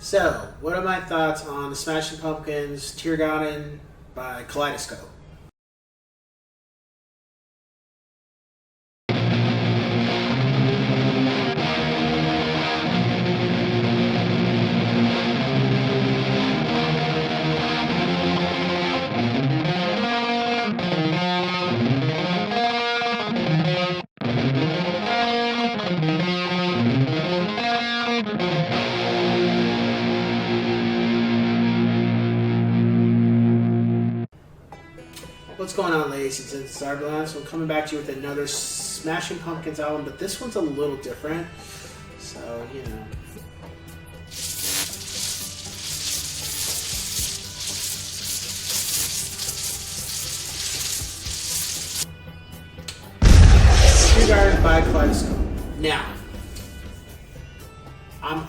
So, what are my thoughts on the Smashing Pumpkins' Teargarden by Kaleidyscope? What's going on, ladies and gents? It's Astral. So I'm coming back to you with another Smashing Pumpkins album, but this one's a little different. So, you know. Teargarden by Kaleidyscope. Now, I'm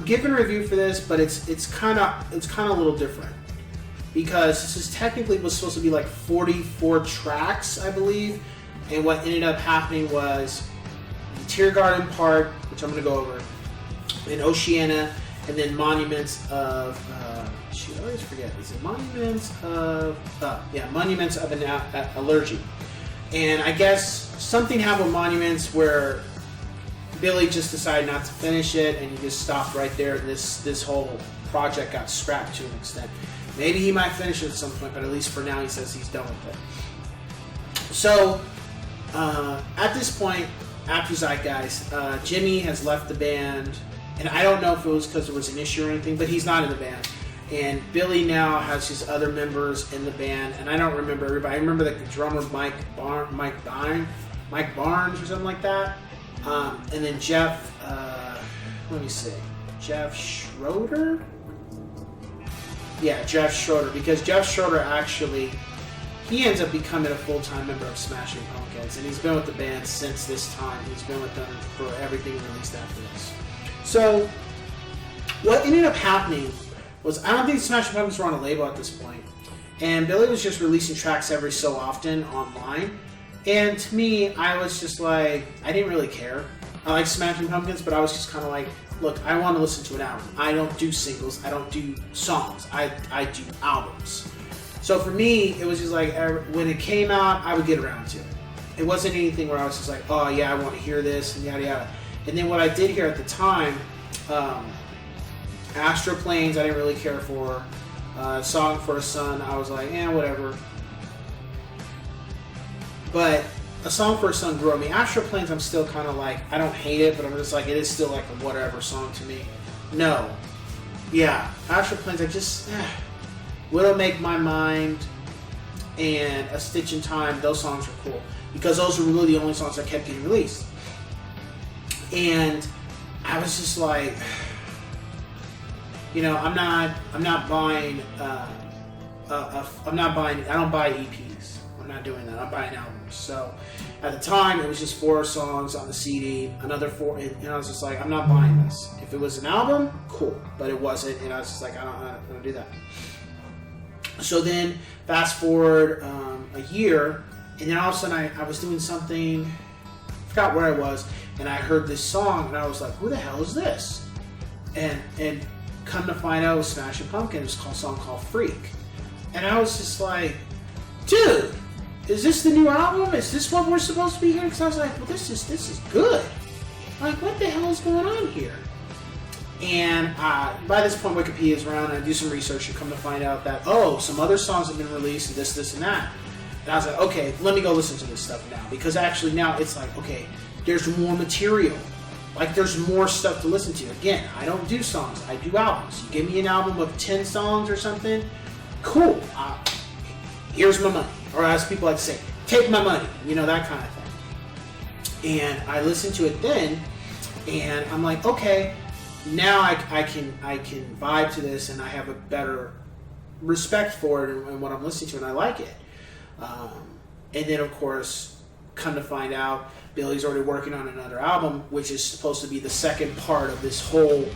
giving a review for this, but it's kind of a little different. Because this is technically was supposed to be like 44 tracks, I believe, and what ended up happening was the Teargarden part, which I'm going to go over, and Oceana, and then Monuments of, I always forget, is it Monuments of, Monuments of an Allergy. And I guess something happened with Monuments where Billy just decided not to finish it, and he just stopped right there, and this whole project got scrapped to an extent. Maybe he might finish it at some point, but at least for now he says he's done with it. So, at this point, after Zeitgeist, Jimmy has left the band, and I don't know if it was because there was an issue or anything, but he's not in the band. And Billy now has his other members in the band, and I don't remember everybody. I remember the drummer Mike Barnes or something like that. And then Jeff, Jeff Schroeder? Yeah, Jeff Schroeder, because Jeff Schroeder actually, he ends up becoming a full-time member of Smashing Pumpkins, and he's been with the band since this time. He's been with them for everything released after this. So, what ended up happening was, I don't think Smashing Pumpkins were on a label at this point, and Billy was just releasing tracks every so often online, and to me, I was just like, I didn't really care. I like Smashing Pumpkins, but I was just kind of like, look, I want to listen to an album. I don't do singles. I don't do songs. I do albums. So for me, it was just like, when it came out, I would get around to it. It wasn't anything where I was just like, oh yeah, I want to hear this, and yada yada. And then what I did hear at the time, Astral Planes, I didn't really care for. Song for a Son, I was like, whatever. But A Song for a Son grew on me. Astral Planes, I'm still kind of like, I don't hate it, but I'm just like, it is still like a whatever song to me. No. Yeah, Astral Planes, I just, What'll Make My Mind and A Stitch in Time, those songs are cool. Because those were really the only songs that kept getting released. And I was just like, you know, I'm not buying, I don't buy EPs. I'm not doing that. I'm buying albums. So at the time, it was just 4 songs on the CD, another 4, and I was just like, I'm not buying this. If it was an album, cool, but it wasn't, and I was just like, I don't do that. So then, fast forward a year, and then all of a sudden, I was doing something, I forgot where I was, and I heard this song, and I was like, who the hell is this? And come to find out, it was Smashing Pumpkins. It was a song called Freak, and I was just like, dude, is this the new album? Is this what we're supposed to be hearing? Because I was like, well, this is good. Like, what the hell is going on here? And by this point, Wikipedia is around, and I do some research and come to find out that, some other songs have been released, and this, and that. And I was like, okay, let me go listen to this stuff now. Because actually now it's like, okay, there's more material. Like, there's more stuff to listen to. Again, I don't do songs. I do albums. You give me an album of 10 songs or something, cool. Here's my money. Or as people like to say, take my money. You know, that kind of thing. And I listened to it then, and I'm like, okay, now I can vibe to this, and I have a better respect for it and what I'm listening to, and I like it. And then, of course, come to find out, Billy's already working on another album, which is supposed to be the second part of this whole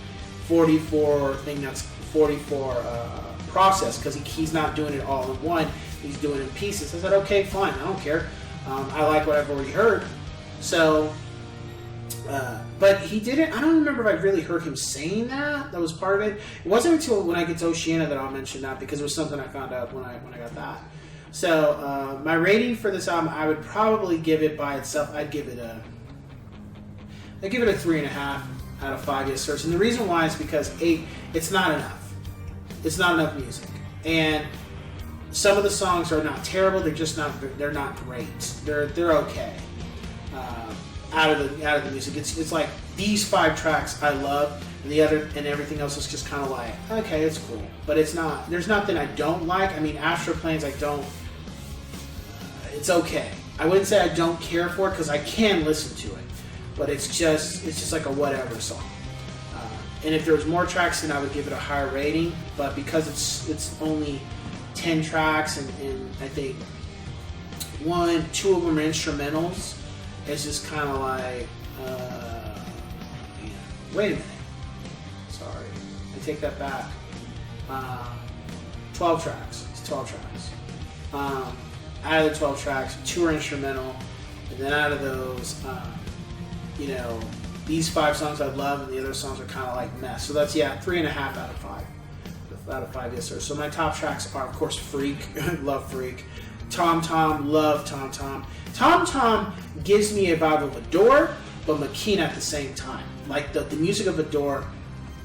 44 thing, that's 44 process, because he's not doing it all in one. He's doing it in pieces. I said, okay, fine, I don't care. I like what I've already heard. So, but but he didn't. I don't remember if I really heard him saying that. That was part of it. It wasn't until when I get to Oceana that I'll mention that, because it was something I found out when I got that. So my rating for this album, I would probably give it by itself. I'd give it a 3.5 out of 5. Yes, sirs. And the reason why is because it's not enough. It's not enough music, and some of the songs are not terrible. They're just not. They're not great. They're okay. Out of the music, it's like these 5 tracks I love, and everything else is just kind of like, okay, it's cool, but it's not. There's nothing I don't like. I mean, Astral Planes, I don't. It's okay. I wouldn't say I don't care for it, because I can listen to it, but it's just like a whatever song. And if there was more tracks, then I would give it a higher rating. But because it's only 10 tracks, and I think 2 of them are instrumentals, it's just kind of like, wait a minute. Sorry, I take that back. 12 tracks. It's 12 tracks. Out of the 12 tracks, 2 are instrumental, and then out of those, these 5 songs I love, and the other songs are kind of like mess. So that's 3.5 out of 5. Out of 5, yes sir. So my top tracks are, of course, Freak. Love Freak. Tom Tom. Love Tom Tom. Tom Tom gives me a vibe of Adore, but Makina at the same time. Like the music of Adore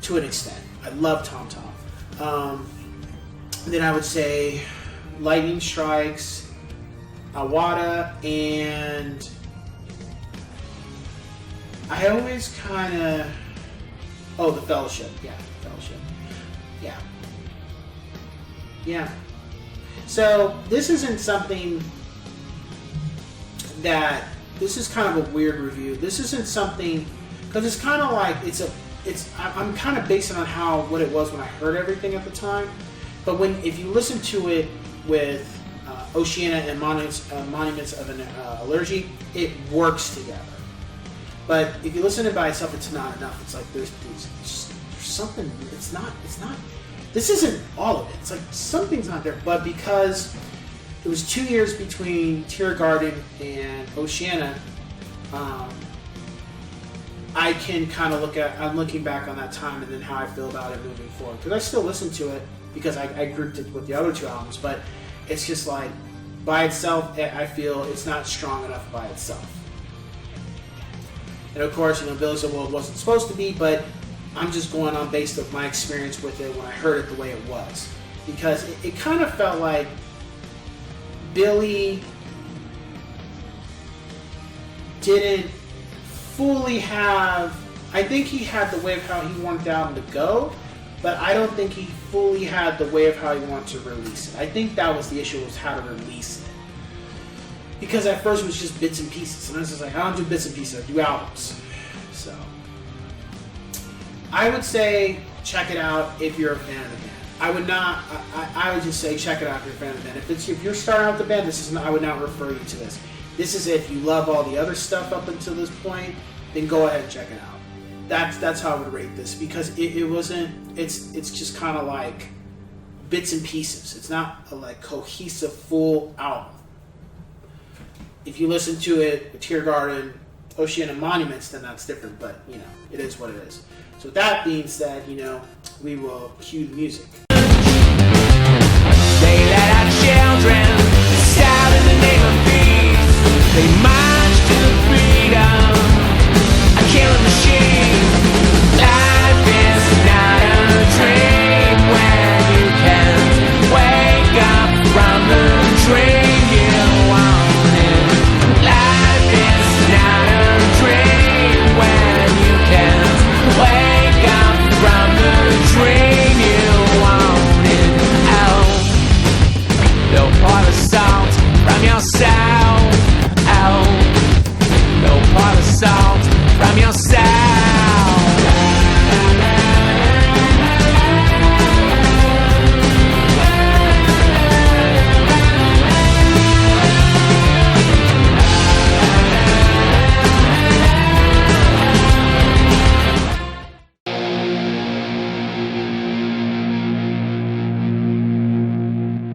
to an extent. I love Tom Tom. Then I would say Lightning Strikes, Owata, and I always kind of... Oh, The Fellowship. Yeah, The Fellowship. Yeah. So this isn't something that... This is kind of a weird review. This isn't something... Because it's kind of like... I'm kind of basing on what it was when I heard everything at the time. But if you listen to it with Oceana and Monuments of an Allergy, it works together. But if you listen to it by itself, it's not enough. It's like there's something. It's not. This isn't all of it. It's like something's not there. But because it was 2 years between Teargarden and Oceana, I can kind of I'm looking back on that time and then how I feel about it moving forward. Because I still listen to it because I grouped it with the other 2 albums. But it's just like by itself, I feel it's not strong enough by itself. And of course, Billy said, well, it wasn't supposed to be, but I'm just going on based of my experience with it when I heard it the way it was. Because it kind of felt like Billy didn't fully have... I think he had the way of how he wanted the album to go, but I don't think he fully had the way of how he wanted to release it. I think that was the issue, was how to release it. Because at first it was just bits and pieces. And I was just like, I don't do bits and pieces, I do albums. So, I would say check it out if you're a fan of the band. I would not, I would just say check it out if you're a fan of the band. If you're starting out the band, I would not refer you to this. This is if you love all the other stuff up until this point, then go ahead and check it out. That's how I would rate this, because it wasn't, it's just kind of like bits and pieces. It's not a like cohesive full album. If you listen to it with Teargarden, Oceana, Monuments, then that's different, but it is what it is. So with that being said, we will cue the music. They let out children, shout in the name of peace. They march to freedom, a killing machine.